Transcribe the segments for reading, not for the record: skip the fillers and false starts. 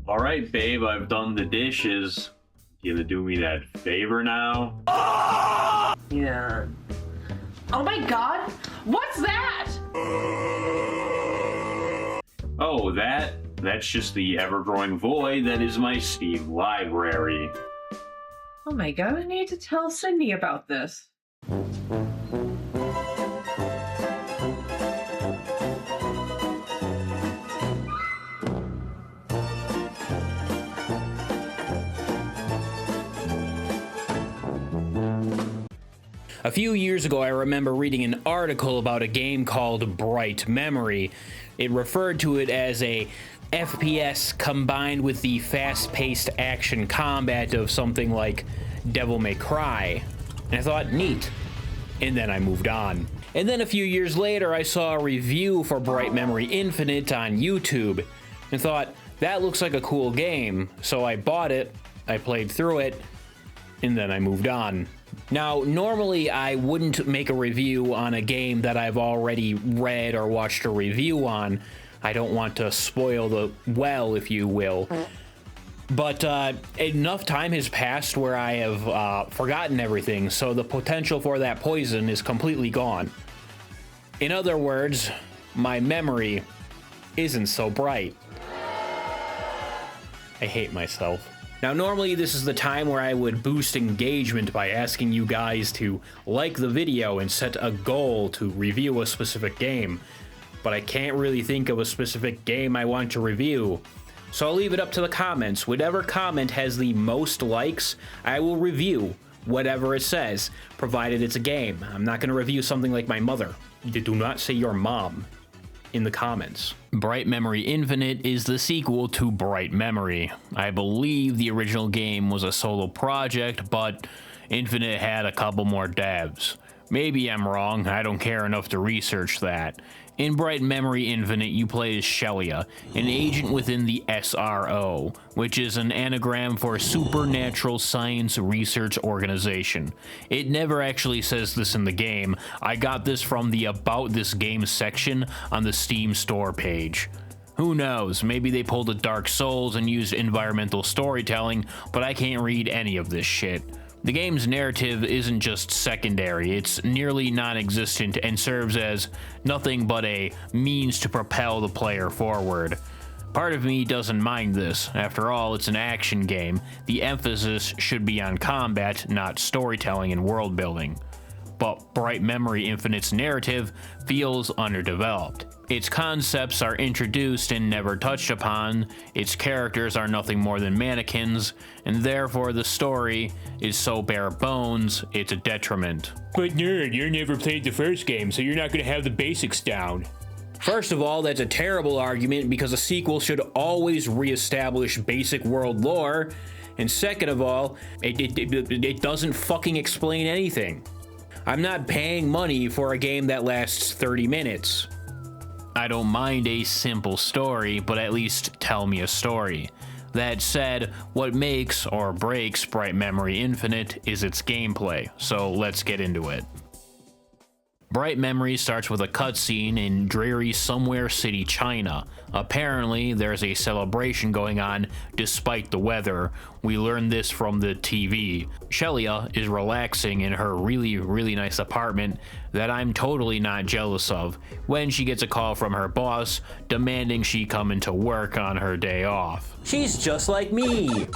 All right, babe, I've done the dishes. You gonna do me that favor now? Yeah. Oh my god! What's that? Oh, that's just the ever-growing void that is my Steam library. Oh my god, I need to tell Cindy about this. A few years ago, I remember reading an article about a game called Bright Memory. It referred to it as a FPS combined with the fast-paced action combat of something like Devil May Cry. And I thought, neat. And then I moved on. And then a few years later, I saw a review for Bright Memory Infinite on YouTube and thought, that looks like a cool game. So I bought it, I played through it, and then I moved on. Now, normally I wouldn't make a review on a game that I've already read or watched a review on. I don't want to spoil the well, if you will. But enough time has passed where I have forgotten everything, so the potential for that poison is completely gone. In other words, my memory isn't so bright. I hate myself. Now, normally this is the time where I would boost engagement by asking you guys to like the video and set a goal to review a specific game, but I can't really think of a specific game I want to review. So I'll leave it up to the comments. Whatever comment has the most likes, I will review whatever it says, provided it's a game. I'm not going to review something like my mother. Do not say your mom in the comments. Bright Memory Infinite is the sequel to Bright Memory. I believe the original game was a solo project, but Infinite had a couple more devs. Maybe I'm wrong, I don't care enough to research that. In Bright Memory Infinite, you play as Shelia, an agent within the SRO, which is an anagram for Supernatural Science Research Organization. It never actually says this in the game. I got this from the About This Game section on the Steam store page. Who knows, maybe they pulled a Dark Souls and used environmental storytelling, but I can't read any of this shit. The game's narrative isn't just secondary, it's nearly non-existent and serves as nothing but a means to propel the player forward. Part of me doesn't mind this. After all, it's an action game. The emphasis should be on combat, not storytelling and world building. But Bright Memory Infinite's narrative feels underdeveloped. Its concepts are introduced and never touched upon, its characters are nothing more than mannequins, and therefore the story is so bare bones, it's a detriment. But nerd, you never played the first game, so you're not gonna have the basics down. First of all, that's a terrible argument because a sequel should always reestablish basic world lore, and second of all, it doesn't fucking explain anything. I'm not paying money for a game that lasts 30 minutes. I don't mind a simple story, but at least tell me a story. That said, what makes or breaks Bright Memory Infinite is its gameplay, so let's get into it. Bright Memory starts with a cutscene in dreary Somewhere City, China. Apparently, there's a celebration going on despite the weather. We learned this from the TV. Shelia is relaxing in her really nice apartment that I'm totally not jealous of when she gets a call from her boss demanding she come into work on her day off. She's just like me.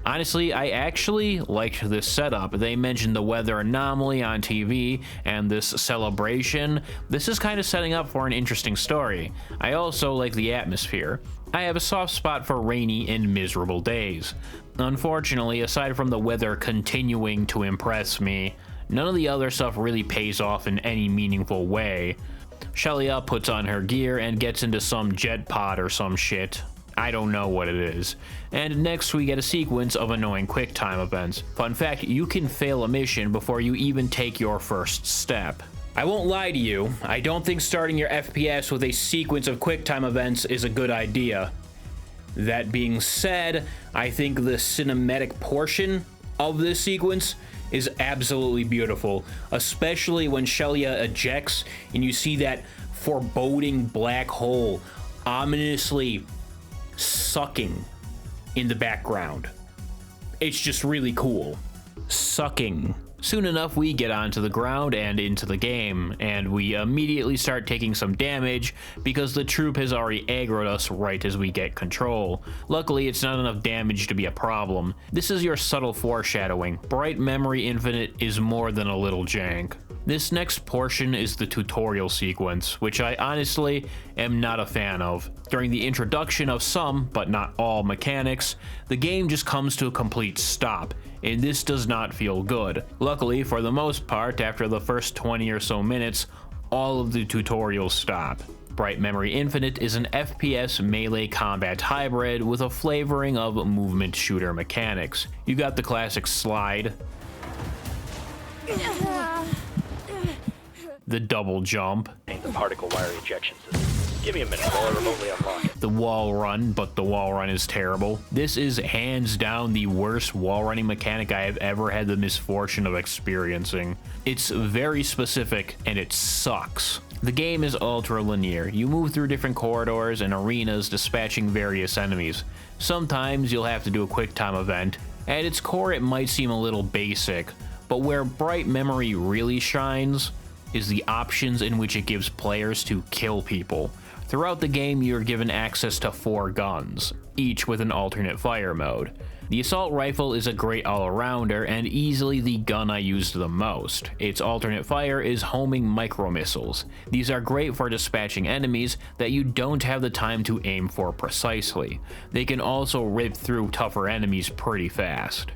Honestly, I actually liked this setup. They mentioned the weather anomaly on TV and this celebration. This is kind of setting up for an interesting story. I also like the atmosphere. I have a soft spot for rainy and miserable days. Unfortunately, aside from the weather continuing to impress me, none of the other stuff really pays off in any meaningful way. Shelia puts on her gear and gets into some jet pod or some shit. I don't know what it is. And next we get a sequence of annoying QuickTime events. Fun fact, you can fail a mission before you even take your first step. I won't lie to you, I don't think starting your FPS with a sequence of QuickTime events is a good idea. That being said, I think the cinematic portion of this sequence is absolutely beautiful, especially when Shelia ejects and you see that foreboding black hole ominously sucking in the background. It's just really cool. Sucking. Soon enough, we get onto the ground and into the game, and we immediately start taking some damage because the troop has already aggroed us right as we get control. Luckily, it's not enough damage to be a problem. This is your subtle foreshadowing. Bright Memory Infinite is more than a little jank. This next portion is the tutorial sequence, which I honestly am not a fan of. During the introduction of some, but not all, mechanics, the game just comes to a complete stop, and this does not feel good. Luckily, for the most part, after the first 20 or so minutes, all of the tutorials stop. Bright Memory Infinite is an FPS melee combat hybrid with a flavoring of movement shooter mechanics. You got the classic slide, the double jump, The particle wire ejection system. Give me a minute while I remotely unlock it. the wall run, but the wall run is terrible. This is hands down the worst wall running mechanic I have ever had the misfortune of experiencing. It's very specific and it sucks. The game is ultra linear. You move through different corridors and arenas dispatching various enemies. Sometimes you'll have to do a quick time event. At its core, it might seem a little basic, but where Bright Memory really shines is the options in which it gives players to kill people. Throughout the game, you're given access to 4 guns, each with an alternate fire mode. The assault rifle is a great all-arounder and easily the gun I used the most. Its alternate fire is homing micro missiles. These are great for dispatching enemies that you don't have the time to aim for precisely. They can also rip through tougher enemies pretty fast.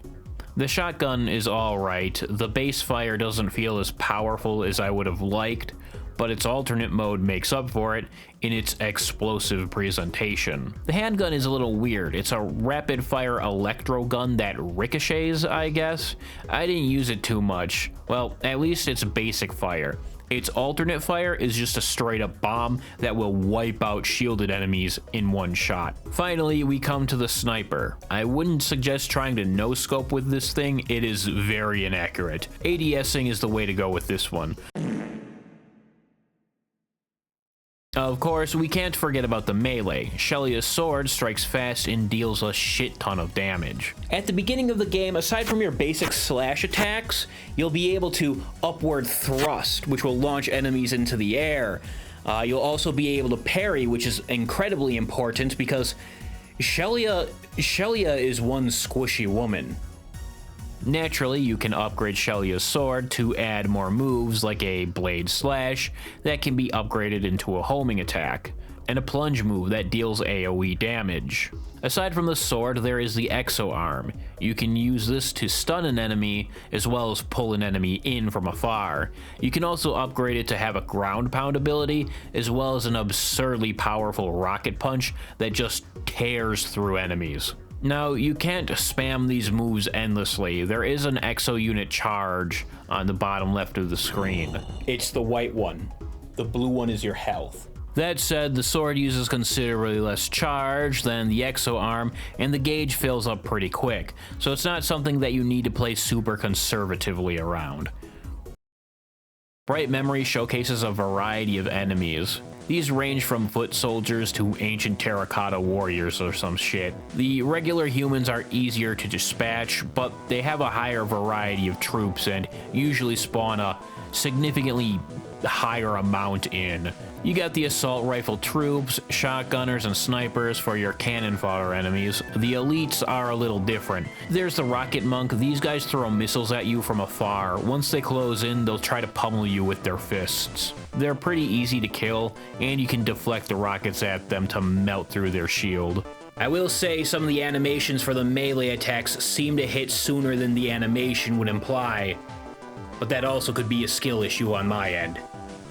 The shotgun is alright. The base fire doesn't feel as powerful as I would have liked, but its alternate mode makes up for it in its explosive presentation. The handgun is a little weird. It's a rapid fire electro gun that ricochets, I guess. I didn't use it too much. Well, at least it's basic fire. Its alternate fire is just a straight up bomb that will wipe out shielded enemies in one shot. Finally, we come to the sniper. I wouldn't suggest trying to no-scope with this thing. It is very inaccurate. ADSing is the way to go with this one. Of course, we can't forget about the melee. Shelia's sword strikes fast and deals a shit ton of damage. At the beginning of the game, aside from your basic slash attacks, you'll be able to upward thrust, which will launch enemies into the air. You'll also be able to parry, which is incredibly important because Shelia is one squishy woman. Naturally, you can upgrade Shelia's sword to add more moves like a blade slash that can be upgraded into a homing attack, and a plunge move that deals AoE damage. Aside from the sword, there is the exo arm. You can use this to stun an enemy as well as pull an enemy in from afar. You can also upgrade it to have a ground pound ability as well as an absurdly powerful rocket punch that just tears through enemies. Now, you can't spam these moves endlessly. There is an exo unit charge on the bottom left of the screen. It's the white one. The blue one is your health. That said, the sword uses considerably less charge than the exo arm, and the gauge fills up pretty quick, so it's not something that you need to play super conservatively around. Bright Memory showcases a variety of enemies. These range from foot soldiers to ancient terracotta warriors or some shit. The regular humans are easier to dispatch, but they have a higher variety of troops and usually spawn a significantly higher amount in. You got the assault rifle troops, shotgunners, and snipers for your cannon fodder enemies. The elites are a little different. There's the rocket monk. These guys throw missiles at you from afar. Once they close in, they'll try to pummel you with their fists. They're pretty easy to kill, and you can deflect the rockets at them to melt through their shield. I will say some of the animations for the melee attacks seem to hit sooner than the animation would imply, but that also could be a skill issue on my end.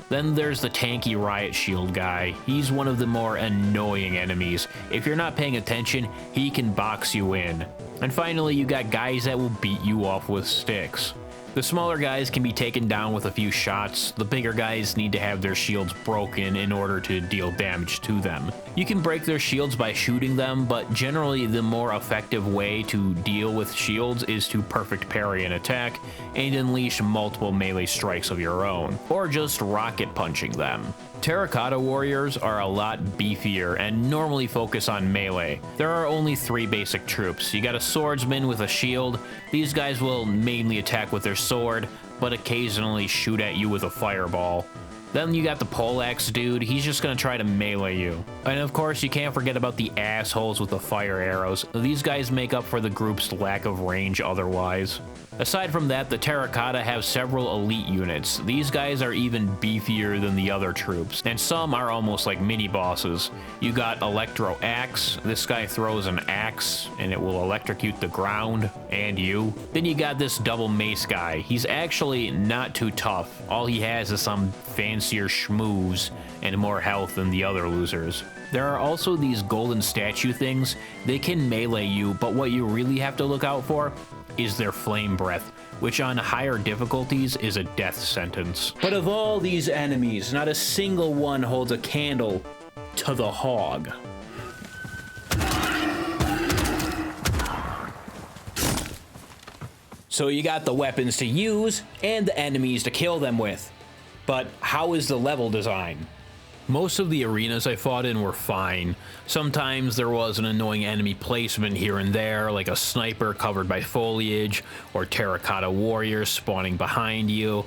Then there's the tanky riot shield guy. He's one of the more annoying enemies. If you're not paying attention, he can box you in. And finally, you got guys that will beat you off with sticks. The smaller guys can be taken down with a few shots. The bigger guys need to have their shields broken in order to deal damage to them. You can break their shields by shooting them, but generally the more effective way to deal with shields is to perfect parry an attack and unleash multiple melee strikes of your own, or just rocket punching them. Terracotta warriors are a lot beefier and normally focus on melee. There are only 3 basic troops. You got a swordsman with a shield. These guys will mainly attack with their sword, but occasionally shoot at you with a fireball. Then you got the poleaxe dude, he's just gonna try to melee you. And of course you can't forget about the assholes with the fire arrows. These guys make up for the group's lack of range otherwise. Aside from that, the Terracotta have several elite units. These guys are even beefier than the other troops, and some are almost like mini-bosses. You got Electro Axe. This guy throws an axe, and it will electrocute the ground, and you. Then you got this double mace guy. He's actually not too tough. All he has is some fancier schmooze and more health than the other losers. There are also these golden statue things. They can melee you, but what you really have to look out for is their flame breath, which on higher difficulties is a death sentence. But of all these enemies, not a single one holds a candle to the hog. So you got the weapons to use and the enemies to kill them with. But how is the level design? Most of the arenas I fought in were fine. Sometimes there was an annoying enemy placement here and there, like a sniper covered by foliage, or terracotta warriors spawning behind you,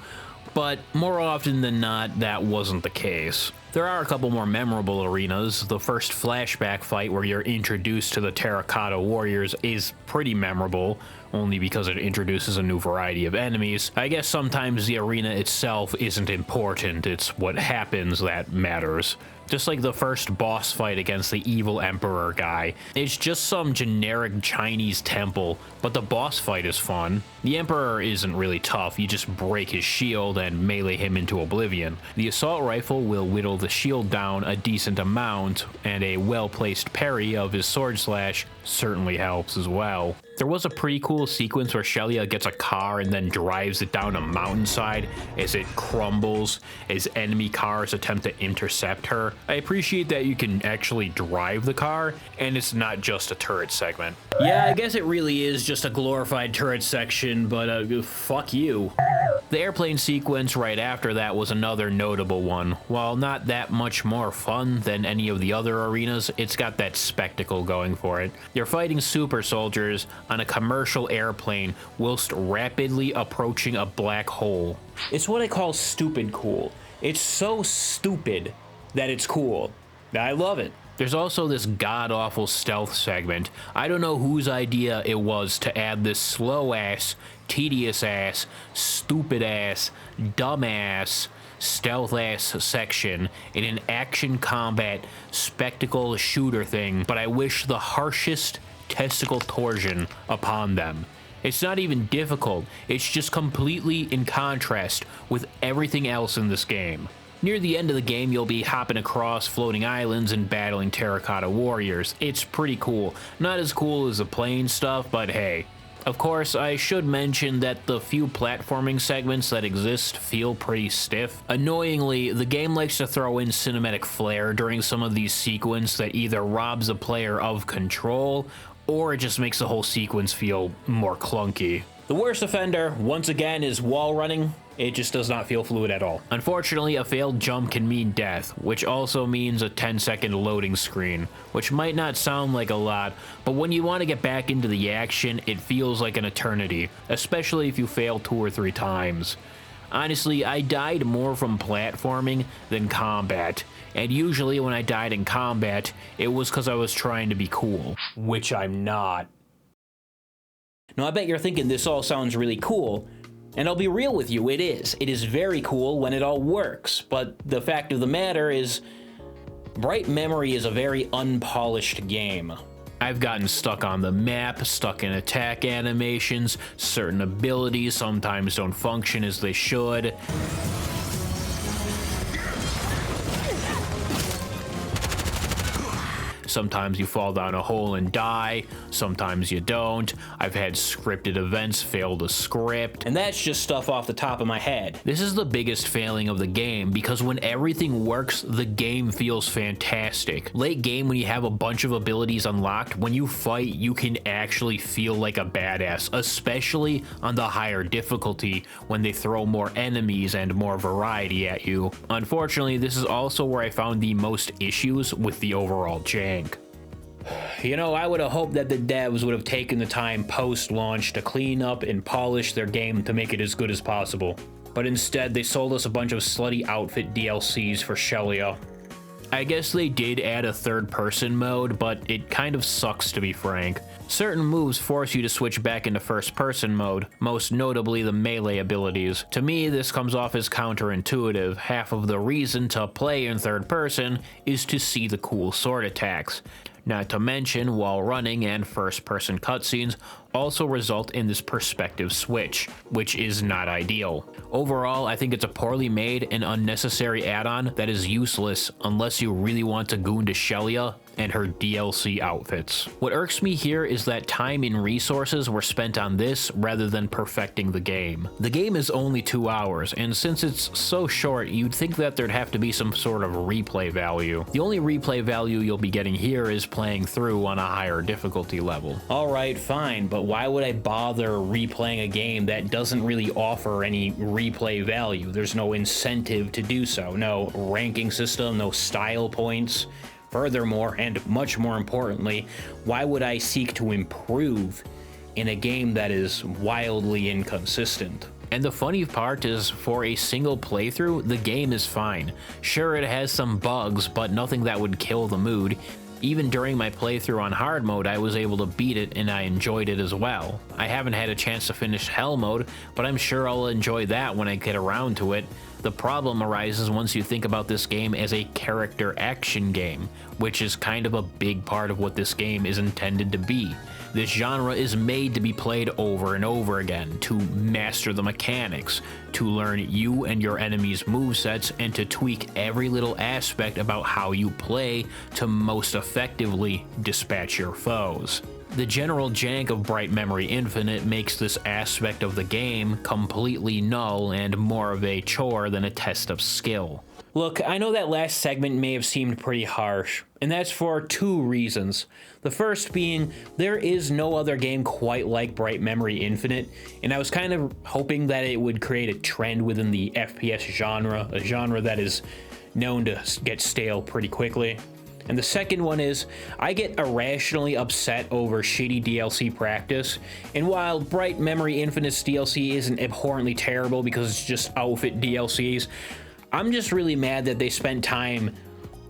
but more often than not, that wasn't the case. There are a couple more memorable arenas. The first flashback fight where you're introduced to the terracotta warriors is pretty memorable, only because it introduces a new variety of enemies. I guess sometimes the arena itself isn't important, it's what happens that matters. Just like the first boss fight against the evil emperor guy. It's just some generic Chinese temple, but the boss fight is fun. The emperor isn't really tough, you just break his shield and melee him into oblivion. The assault rifle will whittle the shield down a decent amount, and a well-placed parry of his sword slash certainly helps as well. There was a pretty cool sequence where Shelia gets a car and then drives it down a mountainside as it crumbles as enemy cars attempt to intercept her. I appreciate that you can actually drive the car and it's not just a turret segment. Yeah, I guess it really is just a glorified turret section, but fuck you. The airplane sequence right after that was another notable one. While not that much more fun than any of the other arenas, it's got that spectacle going for it. You're fighting super soldiers on a commercial airplane whilst rapidly approaching a black hole. It's what I call stupid cool. It's so stupid that it's cool. I love it. There's also this god-awful stealth segment. I don't know whose idea it was to add this slow-ass, tedious-ass, stupid-ass, dumb-ass, stealth-ass section in an action combat spectacle shooter thing, but I wish the harshest testicle torsion upon them. It's not even difficult, it's just completely in contrast with everything else in this game. Near the end of the game, you'll be hopping across floating islands and battling terracotta warriors. It's pretty cool. Not as cool as the plane stuff, but hey. Of course, I should mention that the few platforming segments that exist feel pretty stiff. Annoyingly, the game likes to throw in cinematic flair during some of these sequences that either robs the player of control, or it just makes the whole sequence feel more clunky. The worst offender, once again, is wall running. It just does not feel fluid at all. Unfortunately, a failed jump can mean death, which also means a 10-second loading screen, which might not sound like a lot, but when you want to get back into the action, it feels like an eternity, especially if you fail 2 or 3 times. Honestly, I died more from platforming than combat, and usually when I died in combat, it was because I was trying to be cool, which I'm not. Now, I bet you're thinking this all sounds really cool, and I'll be real with you, it is. It is very cool when it all works, but the fact of the matter is, Bright Memory is a very unpolished game. I've gotten stuck on the map, stuck in attack animations, certain abilities sometimes don't function as they should. Sometimes you fall down a hole and die, sometimes you don't. I've had scripted events fail the script, and that's just stuff off the top of my head. This is the biggest failing of the game, because when everything works, the game feels fantastic. Late game, when you have a bunch of abilities unlocked, when you fight, you can actually feel like a badass, especially on the higher difficulty when they throw more enemies and more variety at you. Unfortunately, this is also where I found the most issues with the overall jank. You know, I would have hoped that the devs would have taken the time post-launch to clean up and polish their game to make it as good as possible. But instead, they sold us a bunch of slutty outfit DLCs for Shelia. I guess they did add a third-person mode, but it kind of sucks, to be frank. Certain moves force you to switch back into first-person mode, most notably the melee abilities. To me, this comes off as counterintuitive. Half of the reason to play in third person is to see the cool sword attacks. Not to mention, while running and first-person cutscenes also result in this perspective switch, which is not ideal. Overall, I think it's a poorly made and unnecessary add-on that is useless unless you really want to goon to Shelia and her DLC outfits. What irks me here is that time and resources were spent on this rather than perfecting the game. The game is only 2 hours, and since it's so short, you'd think that there'd have to be some sort of replay value. The only replay value you'll be getting here is playing through on a higher difficulty level. Alright, fine, but why would I bother replaying a game that doesn't really offer any replay value? There's no incentive to do so, no ranking system, no style points. Furthermore, and much more importantly, why would I seek to improve in a game that is wildly inconsistent? And the funny part is, for a single playthrough, the game is fine. Sure, it has some bugs, but nothing that would kill the mood. Even during my playthrough on hard mode, I was able to beat it and I enjoyed it as well. I haven't had a chance to finish hell mode, but I'm sure I'll enjoy that when I get around to it. The problem arises once you think about this game as a character action game, which is kind of a big part of what this game is intended to be. This genre is made to be played over and over again, to master the mechanics, to learn you and your enemy's movesets, and to tweak every little aspect about how you play to most effectively dispatch your foes. The general jank of Bright Memory Infinite makes this aspect of the game completely null and more of a chore than a test of skill. Look, I know that last segment may have seemed pretty harsh, and that's for 2 reasons. The first being, there is no other game quite like Bright Memory Infinite, and I was kind of hoping that it would create a trend within the FPS genre, a genre that is known to get stale pretty quickly. And the second one is, I get irrationally upset over shitty DLC practice, and while Bright Memory Infinite's DLC isn't abhorrently terrible because it's just outfit DLCs, I'm just really mad that they spent time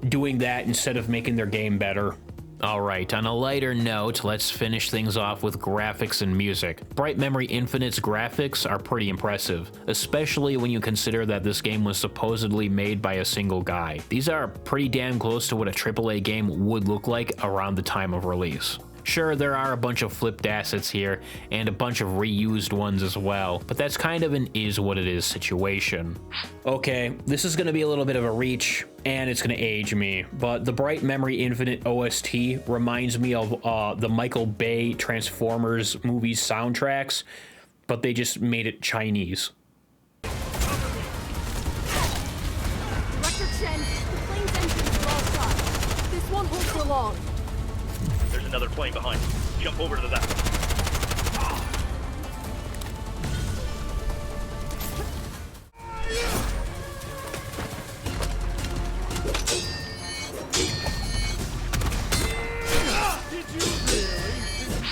doing that instead of making their game better. Alright, on a lighter note, let's finish things off with graphics and music. Bright Memory Infinite's graphics are pretty impressive, especially when you consider that this game was supposedly made by a single guy. These are pretty damn close to what a AAA game would look like around the time of release. Sure, there are a bunch of flipped assets here, and a bunch of reused ones as well, but that's kind of an is-what-it-is situation. Okay, this is going to be a little bit of a reach, and it's going to age me, but the Bright Memory Infinite OST reminds me of the Michael Bay Transformers movies soundtracks, but they just made it Chinese. Director Chen, the plane's engines are all shot. This won't hold for long. There's another plane behind you. Jump over to that one.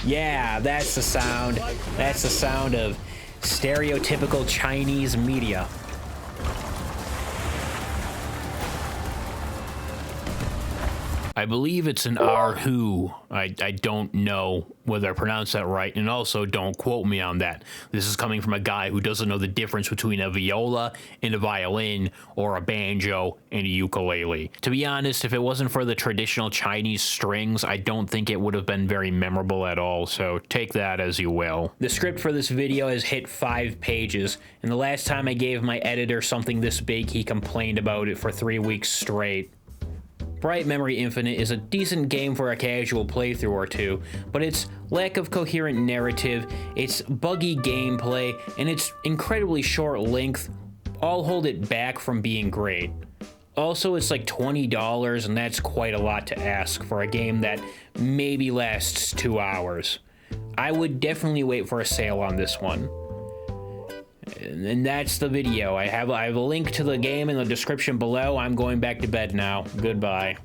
Yeah, that's the sound. That's the sound of stereotypical Chinese media. I believe it's an Arhu. I don't know whether I pronounced that right, and also don't quote me on that. This is coming from a guy who doesn't know the difference between a viola and a violin, or a banjo and a ukulele. To be honest, if it wasn't for the traditional Chinese strings, I don't think it would have been very memorable at all, so take that as you will. The script for this video has hit 5 pages, and the last time I gave my editor something this big, he complained about it for 3 weeks straight. Bright Memory Infinite is a decent game for a casual playthrough or two, but its lack of coherent narrative, its buggy gameplay, and its incredibly short length all hold it back from being great. Also, it's like $20, and that's quite a lot to ask for a game that maybe lasts 2 hours. I would definitely wait for a sale on this one. And that's the video. I have a link to the game in the description below. I'm going back to bed now. Goodbye.